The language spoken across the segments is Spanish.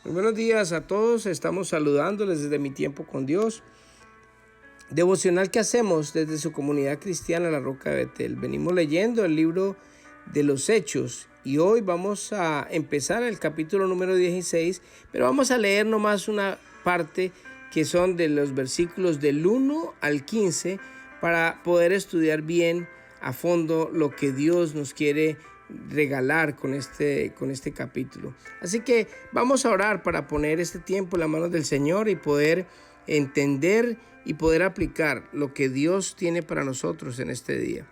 Muy buenos días a todos, estamos saludándoles desde Mi Tiempo con Dios. Devocional que hacemos desde su comunidad cristiana La Roca de Betel. Venimos leyendo el libro de los Hechos y hoy vamos a empezar el capítulo número 16, pero vamos a leer nomás una parte que son de los versículos del 1 al 15 para poder estudiar bien a fondo lo que Dios nos quiere regalar con este capítulo. Así que vamos a orar para poner este tiempo en las manos del Señor y poder entender y poder aplicar lo que Dios tiene para nosotros en este día.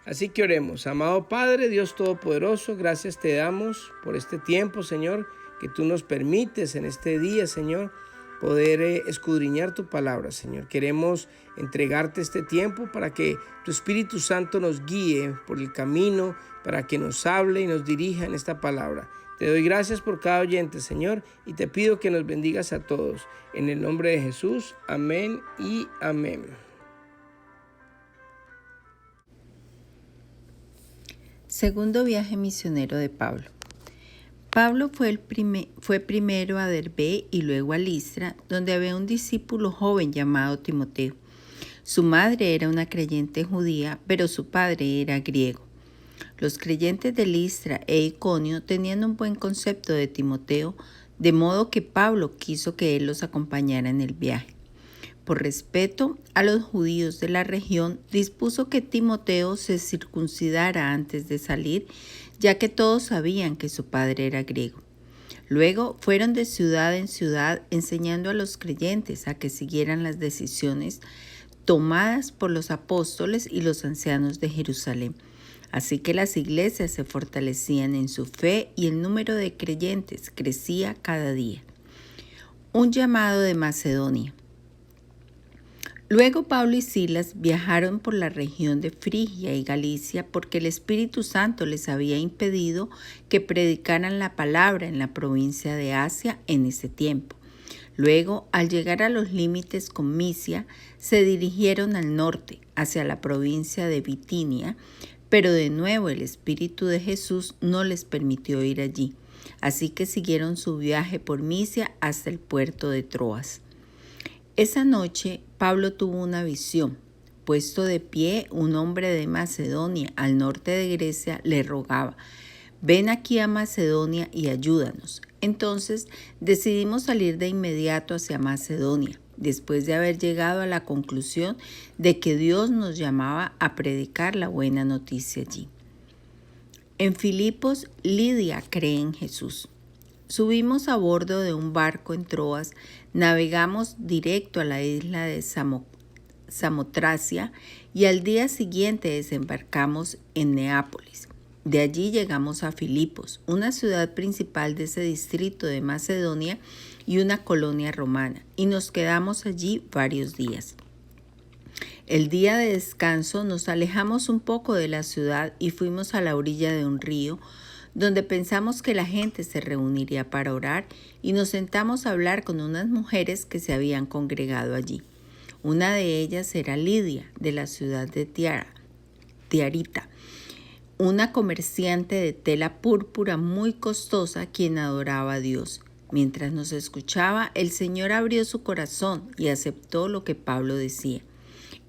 Así que oremos. Amado Padre, Dios Todopoderoso, gracias te damos por este tiempo, Señor, que tú nos permites en este día, Señor, poder escudriñar tu palabra, Señor. Queremos entregarte este tiempo para que tu Espíritu Santo nos guíe por el camino, para que nos hable y nos dirija en esta palabra. Te doy gracias por cada oyente, Señor, y te pido que nos bendigas a todos. En el nombre de Jesús, amén y amén. Segundo viaje misionero de Pablo. Pablo fue primero a Derbe y luego a Listra, donde había un discípulo joven llamado Timoteo. Su madre era una creyente judía, pero su padre era griego. Los creyentes de Listra e Iconio tenían un buen concepto de Timoteo, de modo que Pablo quiso que él los acompañara en el viaje. Por respeto a los judíos de la región, dispuso que Timoteo se circuncidara antes de salir, ya que todos sabían que su padre era griego. Luego fueron de ciudad en ciudad enseñando a los creyentes a que siguieran las decisiones tomadas por los apóstoles y los ancianos de Jerusalén. Así que las iglesias se fortalecían en su fe y el número de creyentes crecía cada día. Un llamado de Macedonia. Luego Pablo y Silas viajaron por la región de Frigia y Galicia porque el Espíritu Santo les había impedido que predicaran la palabra en la provincia de Asia en ese tiempo. Luego, al llegar a los límites con Misia, se dirigieron al norte, hacia la provincia de Bitinia, pero de nuevo el Espíritu de Jesús no les permitió ir allí, así que siguieron su viaje por Misia hasta el puerto de Troas. Esa noche Pablo tuvo una visión. Puesto de pie, un hombre de Macedonia, al norte de Grecia, le rogaba: «Ven aquí a Macedonia y ayúdanos». Entonces decidimos salir de inmediato hacia Macedonia, después de haber llegado a la conclusión de que Dios nos llamaba a predicar la buena noticia allí. En Filipos, Lidia cree en Jesús. Subimos a bordo de un barco en Troas, navegamos directo a la isla de Samotracia y al día siguiente desembarcamos en Neápolis. De allí llegamos a Filipos, una ciudad principal de ese distrito de Macedonia y una colonia romana, y nos quedamos allí varios días. El día de descanso nos alejamos un poco de la ciudad y fuimos a la orilla de un río, donde pensamos que la gente se reuniría para orar y nos sentamos a hablar con unas mujeres que se habían congregado allí. Una de ellas era Lidia, de la ciudad de Tiarita, una comerciante de tela púrpura muy costosa quien adoraba a Dios. Mientras nos escuchaba, el Señor abrió su corazón y aceptó lo que Pablo decía.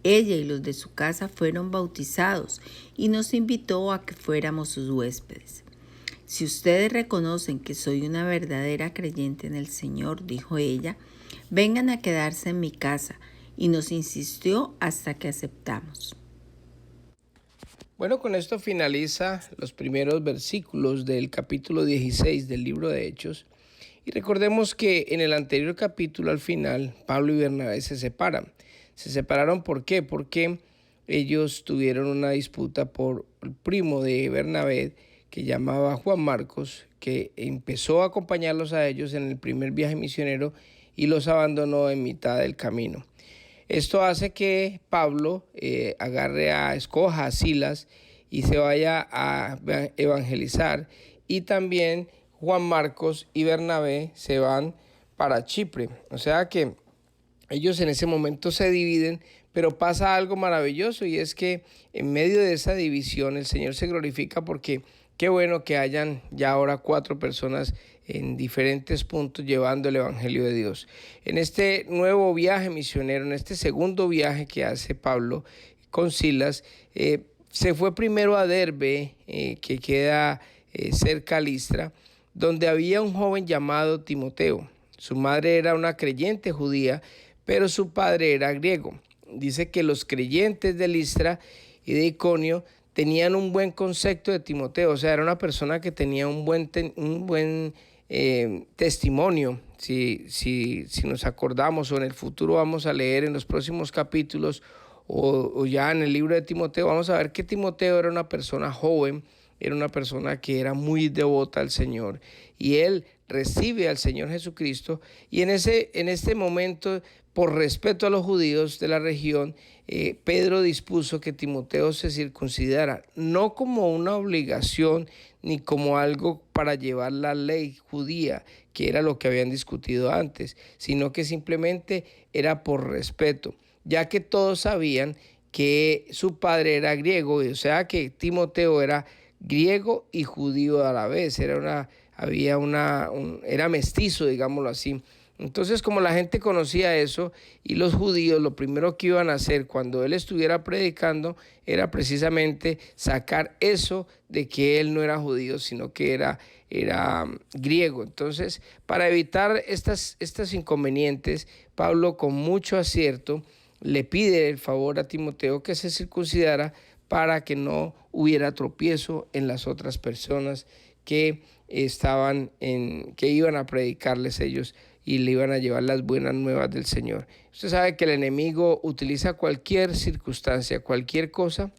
Ella y los de su casa fueron bautizados y nos invitó a que fuéramos sus huéspedes. «Si ustedes reconocen que soy una verdadera creyente en el Señor», dijo ella, «vengan a quedarse en mi casa», y nos insistió hasta que aceptamos. Bueno, con esto finaliza los primeros versículos del capítulo 16 del libro de Hechos. Y recordemos que en el anterior capítulo, al final, Pablo y Bernabé se separan. ¿Se separaron por qué? Porque ellos tuvieron una disputa por el primo de Bernabé, que llamaba Juan Marcos, que empezó a acompañarlos a ellos en el primer viaje misionero y los abandonó en mitad del camino. Esto hace que Pablo escoja a Silas y se vaya a evangelizar, y también Juan Marcos y Bernabé se van para Chipre. O sea que ellos en ese momento se dividen, pero pasa algo maravilloso, y es que en medio de esa división el Señor se glorifica porque Qué bueno que hayan ya ahora 4 personas en diferentes puntos llevando el Evangelio de Dios. En este nuevo viaje misionero, en este segundo viaje que hace Pablo con Silas, se fue primero a Derbe, que queda cerca a Listra, donde había un joven llamado Timoteo. Su madre era una creyente judía, pero su padre era griego. Dice que los creyentes de Listra y de Iconio tenían un buen concepto de Timoteo, o sea, era una persona que tenía un buen testimonio. Si nos acordamos, o en el futuro vamos a leer en los próximos capítulos, o ya en el libro de Timoteo, vamos a ver que Timoteo era una persona joven, era una persona que era muy devota al Señor, y él recibe al Señor Jesucristo, y en este momento, por respeto a los judíos de la región, Pedro dispuso que Timoteo se circuncidara, no como una obligación ni como algo para llevar la ley judía, que era lo que habían discutido antes, sino que simplemente era por respeto, ya que todos sabían que su padre era griego, o sea que Timoteo era griego y judío a la vez, era mestizo, digámoslo así. Entonces, como la gente conocía eso, y los judíos lo primero que iban a hacer cuando él estuviera predicando era precisamente sacar eso de que él no era judío, sino que era griego. Entonces, para evitar estos inconvenientes, Pablo, con mucho acierto, le pide el favor a Timoteo que se circuncidara para que no hubiera tropiezo en las otras personas que iban a predicarles ellos y le iban a llevar las buenas nuevas del Señor. Usted sabe que el enemigo utiliza cualquier circunstancia, cualquier cosa,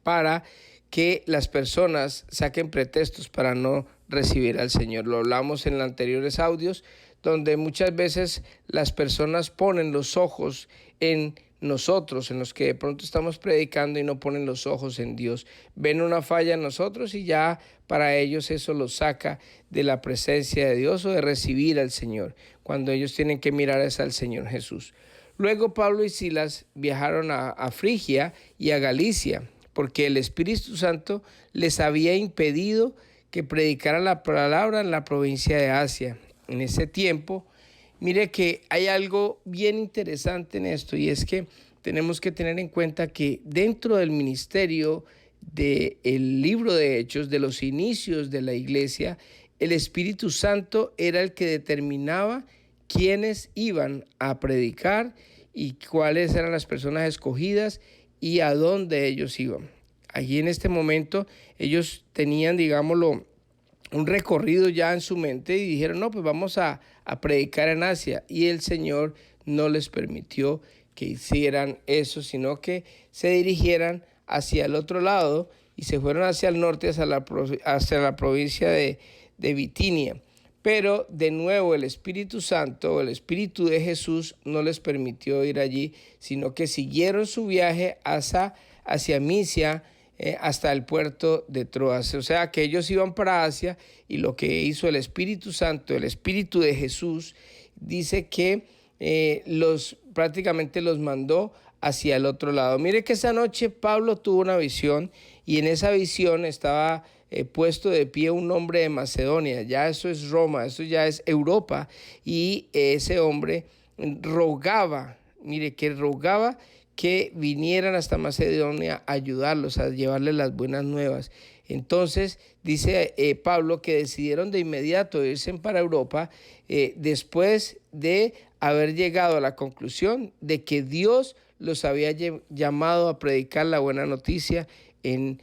para que las personas saquen pretextos para no recibir al Señor. Lo hablamos en los anteriores audios, donde muchas veces las personas ponen los ojos en nosotros, en los que de pronto estamos predicando, y no ponen los ojos en Dios. Ven una falla en nosotros y ya para ellos eso los saca de la presencia de Dios o de recibir al Señor, cuando ellos tienen que mirar es al Señor Jesús. Luego Pablo y Silas viajaron a Frigia y a Galicia, porque el Espíritu Santo les había impedido que predicaran la palabra en la provincia de Asia. En ese tiempo, mire que hay algo bien interesante en esto, y es que tenemos que tener en cuenta que dentro del ministerio del libro de Hechos, de los inicios de la iglesia, el Espíritu Santo era el que determinaba quiénes iban a predicar y cuáles eran las personas escogidas y a dónde ellos iban. Allí en este momento ellos tenían, digámoslo, un recorrido ya en su mente y dijeron, no, pues vamos a predicar en Asia. Y el Señor no les permitió que hicieran eso, sino que se dirigieran hacia el otro lado y se fueron hacia el norte, hacia la provincia de Bitinia. Pero de nuevo el Espíritu Santo, el Espíritu de Jesús no les permitió ir allí, sino que siguieron su viaje hacia Misia, hasta el puerto de Troas. O sea que ellos iban para Asia, y lo que hizo el Espíritu Santo, el Espíritu de Jesús, dice que prácticamente los mandó hacia el otro lado. Mire que esa noche Pablo tuvo una visión, y en esa visión estaba puesto de pie un hombre de Macedonia. Ya eso es Roma, eso ya es Europa, y ese hombre rogaba que vinieran hasta Macedonia a ayudarlos, a llevarles las buenas nuevas. Entonces dice Pablo que decidieron de inmediato irse para Europa, después de haber llegado a la conclusión de que Dios los había llamado a predicar la buena noticia en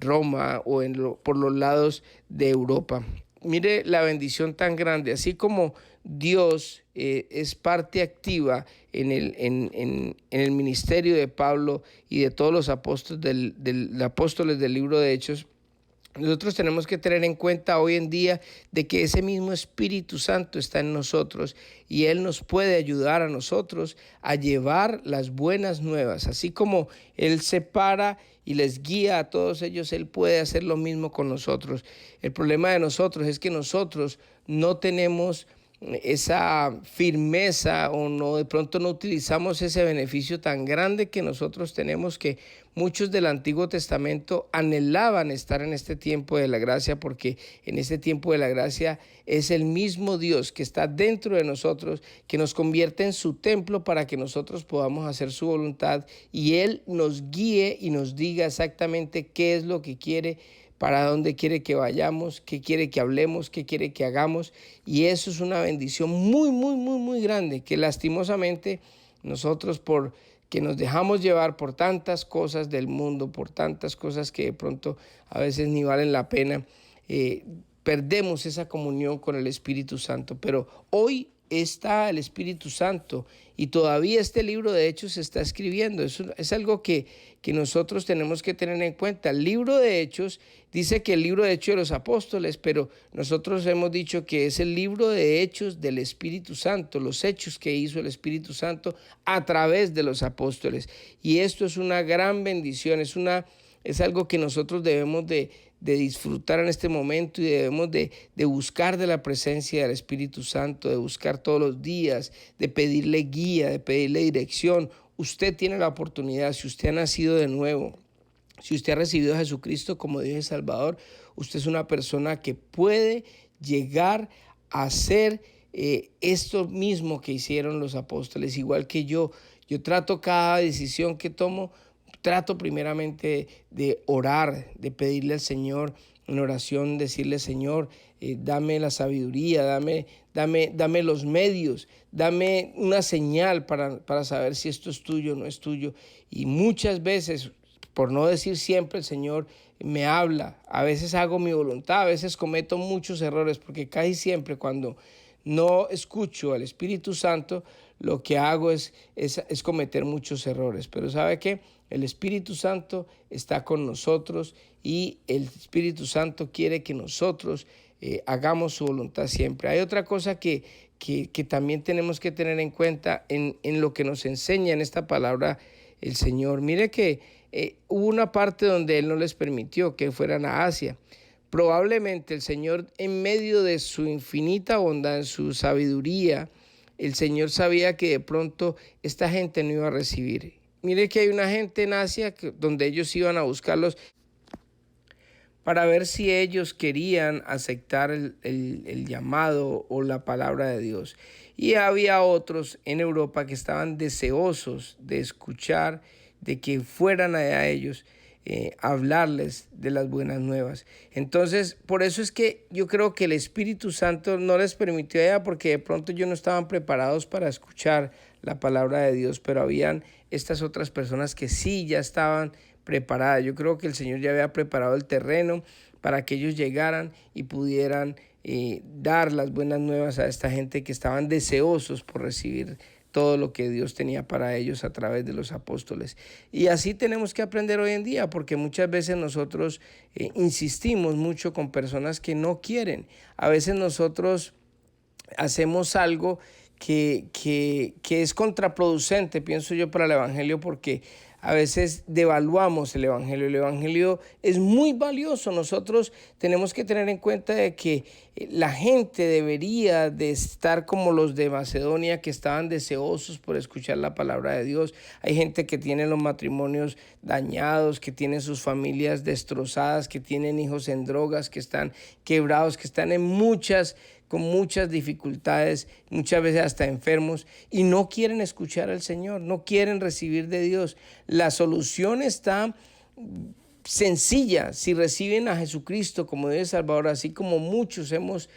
Roma o por los lados de Europa. Mire la bendición tan grande, así como Dios es parte activa en el ministerio de Pablo y de todos los apóstoles del libro de Hechos. Nosotros tenemos que tener en cuenta hoy en día de que ese mismo Espíritu Santo está en nosotros, y Él nos puede ayudar a nosotros a llevar las buenas nuevas. Así como Él se para y les guía a todos ellos, Él puede hacer lo mismo con nosotros. El problema de nosotros es que nosotros no tenemos esa firmeza, o no, de pronto no utilizamos ese beneficio tan grande que nosotros tenemos, que muchos del Antiguo Testamento anhelaban estar en este tiempo de la gracia, porque en este tiempo de la gracia es el mismo Dios que está dentro de nosotros, que nos convierte en su templo para que nosotros podamos hacer su voluntad y Él nos guíe y nos diga exactamente qué es lo que quiere, para dónde quiere que vayamos, qué quiere que hablemos, qué quiere que hagamos. Y eso es una bendición muy, muy, muy, muy grande, que lastimosamente nosotros, por que nos dejamos llevar por tantas cosas del mundo, por tantas cosas que de pronto a veces ni valen la pena, perdemos esa comunión con el Espíritu Santo. Pero hoy está el Espíritu Santo y todavía este libro de Hechos se está escribiendo. Es algo que nosotros tenemos que tener en cuenta. El libro de Hechos dice que el libro de Hechos de los Apóstoles, pero nosotros hemos dicho que es el libro de Hechos del Espíritu Santo, los hechos que hizo el Espíritu Santo a través de los apóstoles. Y esto es una gran bendición, es algo que nosotros debemos de disfrutar en este momento, y debemos de buscar de la presencia del Espíritu Santo, de buscar todos los días, de pedirle guía, de pedirle dirección. Usted tiene la oportunidad, si usted ha nacido de nuevo, si usted ha recibido a Jesucristo como Dios y Salvador, usted es una persona que puede llegar a hacer esto mismo que hicieron los apóstoles, igual que yo. Yo trato cada decisión que tomo, trato primeramente de orar, de pedirle al Señor en oración, decirle: Señor, dame la sabiduría, dame los medios, dame una señal para saber si esto es tuyo o no es tuyo. Y muchas veces, por no decir siempre, el Señor me habla. A veces hago mi voluntad, a veces cometo muchos errores, porque casi siempre cuando no escucho al Espíritu Santo, lo que hago es cometer muchos errores. Pero ¿sabe qué? El Espíritu Santo está con nosotros, y el Espíritu Santo quiere que nosotros hagamos su voluntad siempre. Hay otra cosa que también tenemos que tener en cuenta en lo que nos enseña en esta palabra el Señor. Mire que hubo una parte donde Él no les permitió que fueran a Asia. Probablemente el Señor, en medio de su infinita bondad, en su sabiduría, el Señor sabía que de pronto esta gente no iba a recibir. Mire que hay una gente en Asia donde ellos iban a buscarlos para ver si ellos querían aceptar el llamado o la palabra de Dios. Y había otros en Europa que estaban deseosos de escuchar, de que fueran allá ellos, hablarles de las buenas nuevas. Entonces, por eso es que yo creo que el Espíritu Santo no les permitió allá, porque de pronto ellos no estaban preparados para escuchar la palabra de Dios, pero habían estas otras personas que sí ya estaban preparadas. Yo creo que el Señor ya había preparado el terreno para que ellos llegaran y pudieran dar las buenas nuevas a esta gente que estaban deseosos por recibir todo lo que Dios tenía para ellos a través de los apóstoles. Y así tenemos que aprender hoy en día, porque muchas veces nosotros insistimos mucho con personas que no quieren. A veces nosotros hacemos algo que es contraproducente, pienso yo, para el Evangelio, porque a veces devaluamos el Evangelio. El Evangelio es muy valioso. Nosotros tenemos que tener en cuenta de que la gente debería de estar como los de Macedonia, que estaban deseosos por escuchar la palabra de Dios. Hay gente que tiene los matrimonios dañados, que tienen sus familias destrozadas, que tienen hijos en drogas, que están quebrados, que están con muchas dificultades, muchas veces hasta enfermos, y no quieren escuchar al Señor, no quieren recibir de Dios. La solución está sencilla: si reciben a Jesucristo como Dios y Salvador, así como muchos hemos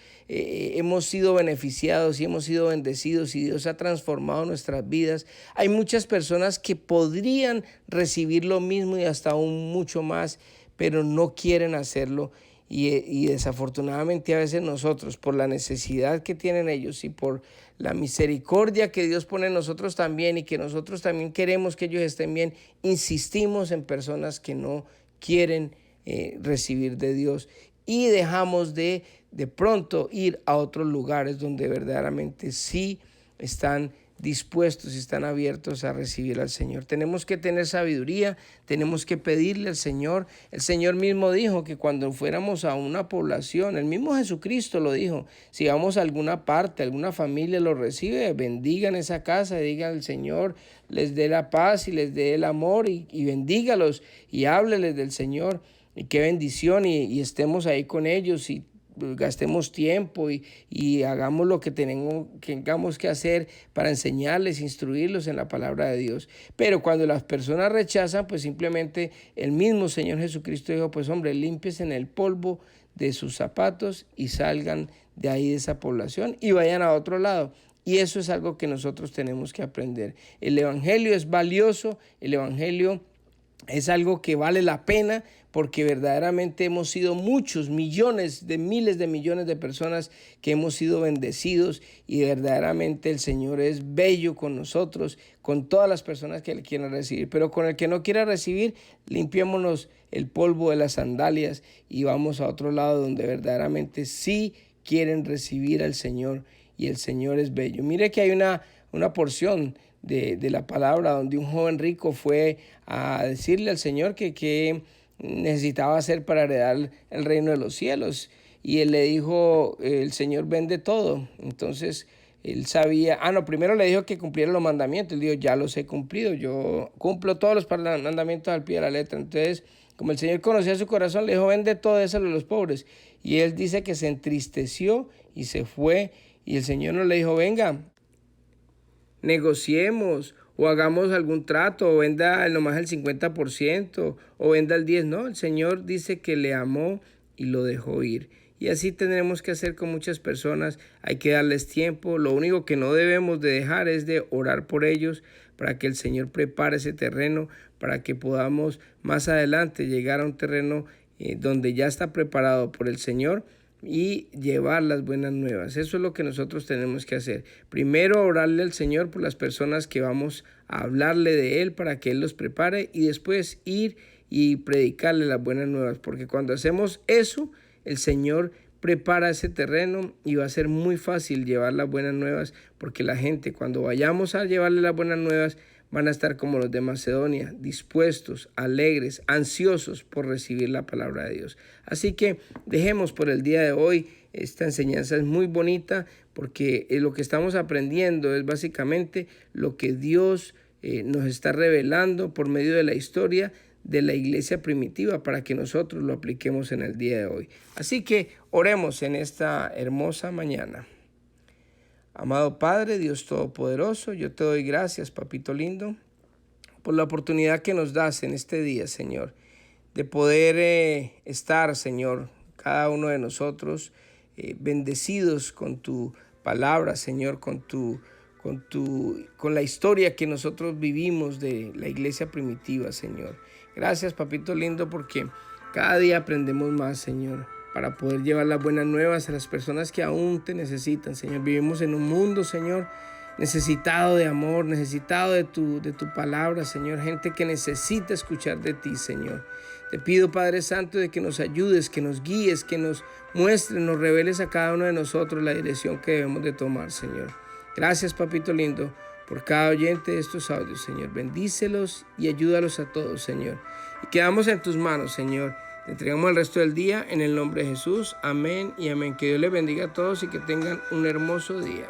sido beneficiados y hemos sido bendecidos, y Dios ha transformado nuestras vidas, hay muchas personas que podrían recibir lo mismo y hasta aún mucho más, pero no quieren hacerlo. Y desafortunadamente a veces nosotros, por la necesidad que tienen ellos y por la misericordia que Dios pone en nosotros también, y que nosotros también queremos que ellos estén bien, insistimos en personas que no quieren recibir de Dios, y dejamos de pronto ir a otros lugares donde verdaderamente sí están dispuestos y están abiertos a recibir al Señor. Tenemos que tener sabiduría, tenemos que pedirle al Señor. El Señor mismo dijo que cuando fuéramos a una población, el mismo Jesucristo lo dijo, si vamos a alguna parte, alguna familia lo recibe, bendigan esa casa, digan al Señor, les dé la paz y les dé el amor y bendígalos y hábleles del Señor. Y qué bendición y estemos ahí con ellos y gastemos tiempo y hagamos lo que tengamos que hacer para enseñarles, instruirlos en la palabra de Dios. Pero cuando las personas rechazan, pues simplemente el mismo Señor Jesucristo dijo, pues hombre, límpiense en el polvo de sus zapatos y salgan de ahí de esa población y vayan a otro lado. Y eso es algo que nosotros tenemos que aprender. El evangelio es valioso, el evangelio es algo que vale la pena porque verdaderamente hemos sido muchos, millones de miles de millones de personas que hemos sido bendecidos y verdaderamente el Señor es bello con nosotros, con todas las personas que le quieran recibir. Pero con el que no quiera recibir, limpiémonos el polvo de las sandalias y vamos a otro lado donde verdaderamente sí quieren recibir al Señor y el Señor es bello. Mire que hay una porción de la palabra donde un joven rico fue a decirle al Señor que necesitaba hacer para heredar el reino de los cielos. Y él le dijo, el Señor vende todo. Entonces él sabía, primero le dijo que cumpliera los mandamientos. Él dijo, ya los he cumplido, yo cumplo todos los mandamientos al pie de la letra. Entonces, como el Señor conocía su corazón, le dijo, vende todo eso a los pobres. Y él dice que se entristeció y se fue. Y el Señor no le dijo, venga, negociemos o hagamos algún trato o venda nomás el 50% o venda el 10%. No, el Señor dice que le amó y lo dejó ir. Y así tendremos que hacer con muchas personas. Hay que darles tiempo. Lo único que no debemos de dejar es de orar por ellos para que el Señor prepare ese terreno, para que podamos más adelante llegar a un terreno donde ya está preparado por el Señor y llevar las buenas nuevas. Eso es lo que nosotros tenemos que hacer. Primero, orarle al Señor por las personas que vamos a hablarle de Él para que Él los prepare y después ir y predicarle las buenas nuevas. Porque cuando hacemos eso, el Señor prepara ese terreno y va a ser muy fácil llevar las buenas nuevas porque la gente, cuando vayamos a llevarle las buenas nuevas, van a estar como los de Macedonia, dispuestos, alegres, ansiosos por recibir la palabra de Dios. Así que dejemos por el día de hoy. Esta enseñanza es muy bonita porque lo que estamos aprendiendo es básicamente lo que Dios nos está revelando por medio de la historia de la iglesia primitiva para que nosotros lo apliquemos en el día de hoy. Así que oremos en esta hermosa mañana. Amado Padre, Dios Todopoderoso, yo te doy gracias, papito lindo, por la oportunidad que nos das en este día, Señor, de poder estar, Señor, cada uno de nosotros, bendecidos con tu palabra, Señor, con la historia que nosotros vivimos de la iglesia primitiva, Señor. Gracias, papito lindo, porque cada día aprendemos más, Señor, para poder llevar las buenas nuevas a las personas que aún te necesitan, Señor. Vivimos en un mundo, Señor, necesitado de amor, necesitado de tu palabra, Señor. Gente que necesita escuchar de ti, Señor. Te pido, Padre Santo, de que nos ayudes, que nos guíes, que nos muestres, nos reveles a cada uno de nosotros la dirección que debemos de tomar, Señor. Gracias, papito lindo, por cada oyente de estos audios, Señor. Bendícelos y ayúdalos a todos, Señor. Y quedamos en tus manos, Señor. Te entregamos el resto del día en el nombre de Jesús. Amén y amén. Que Dios les bendiga a todos y que tengan un hermoso día.